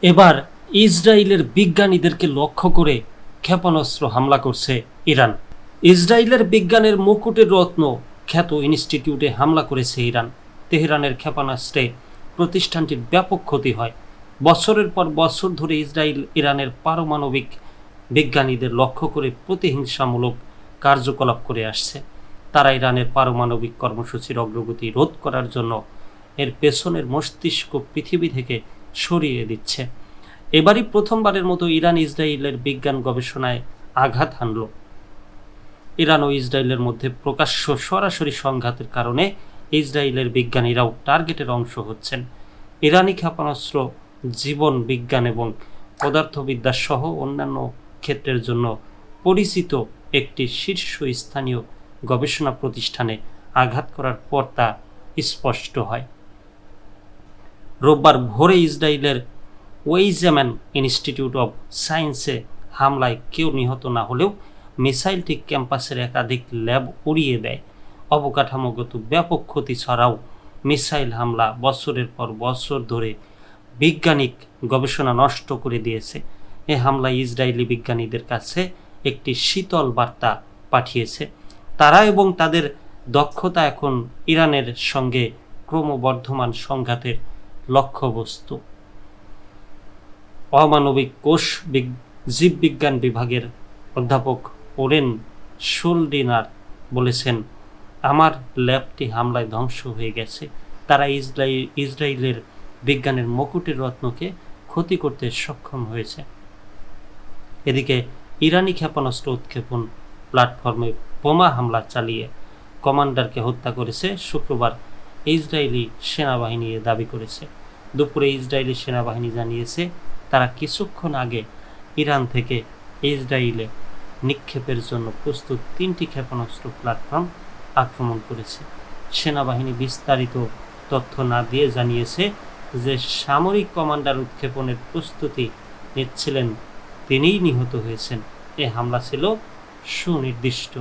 এবার ইসরায়েলের বিজ্ঞানীদেরকে লক্ষ্য করে ক্ষেপণাস্ত্র হামলা করছে ইরান। ইসরায়েলের বিজ্ঞানের মুকুটের রত্ন খ্যাত ইনস্টিটিউটে হামলা করেছে ইরান। তেহরানের ক্ষেপণাস্ত্রে প্রতিষ্ঠানটির ব্যাপক ক্ষতি হয়। বছরের পর বছর ধরে ইসরায়েল ইরানের পারমাণবিক বিজ্ঞানীদের লক্ষ্য করে প্রতিহিংসামূলক কার্যকলাপ করে আসছে। তারা ইরানের পারমাণবিক কর্মসূচির অগ্রগতি রোধ করার জন্য এর পেছনের মস্তিষ্ক পৃথিবী থেকে সরিয়ে দিচ্ছে। এবারই প্রথমবারের মতো ইরান ইসরায়েলের বিজ্ঞান গবেষণায় আঘাত হানল। ইরান ও ইসরায়েলের মধ্যে প্রকাশ্য সরাসরি সংঘাতের কারণে ইসরায়েলের বিজ্ঞানীরাও টার্গেটের অংশ হচ্ছেন। ইরানি ক্ষেপণাস্ত্র জীবন বিজ্ঞান এবং পদার্থবিদ্যা সহ অন্যান্য ক্ষেত্রের জন্য পরিচিত একটি শীর্ষস্থানীয় গবেষণা প্রতিষ্ঠানে আঘাত করার পর তা স্পষ্ট হয়। রোববার ভোরে ইসরায়েলের ওয়েইজম্যান ইনস্টিটিউট অব সায়েন্সে হামলায় কেউ নিহত না হলেও মিসাইলটি ক্যাম্পাসের একাধিক ল্যাব উড়িয়ে দেয়। অবকাঠামোগত ব্যাপক ক্ষতি ছাড়াও মিসাইল হামলা বছরের পর বছর ধরে বৈজ্ঞানিক গবেষণা নষ্ট করে দিয়েছে। এ হামলায় ইসরায়েলি বিজ্ঞানীদের কাছে একটি শীতল বার্তা পাঠিয়েছে। তারা এবং তাদের দক্ষতা এখন ইরানের সঙ্গে ক্রমবর্ধমান সংঘাতের লক্ষ্যবস্তু। অমানবিক কোষ জীববিজ্ঞান বিভাগের অধ্যাপক ওরেন শোলডিনার বলেছেন, আমার ল্যাবটি হামলায় ধ্বংস হয়ে গেছে। তারা ইসরায়েলের বিজ্ঞানের মুকুটের রত্নকে ক্ষতি করতে সক্ষম হয়েছে। এদিকে ইরানি ক্ষেপণাস্ত্র উৎক্ষেপণ প্ল্যাটফর্মে বোমা হামলা চালিয়ে কমান্ডারকে হত্যা করেছে শুক্রবার ইসরায়েলি সেনাবাহিনী দাবি করেছে। দুপুরে ইসরায়েলি সেনাবাহিনী জানিয়েছে তারা কিছুক্ষণ আগে ইরান থেকে ইসরায়েলে নিক্ষেপের জন্য প্রস্তুত 3টি ক্ষেপণাস্ত্র প্ল্যাটফর্ম আক্রমণ করেছে। সেনাবাহিনী বিস্তারিত তথ্য না দিয়ে জানিয়েছে যে সামরিক কমান্ডার উৎক্ষেপণের প্রস্তুতি নিচ্ছিলেন, তিনিই নিহত হয়েছেন। এ হামলা ছিল সুনির্দিষ্ট।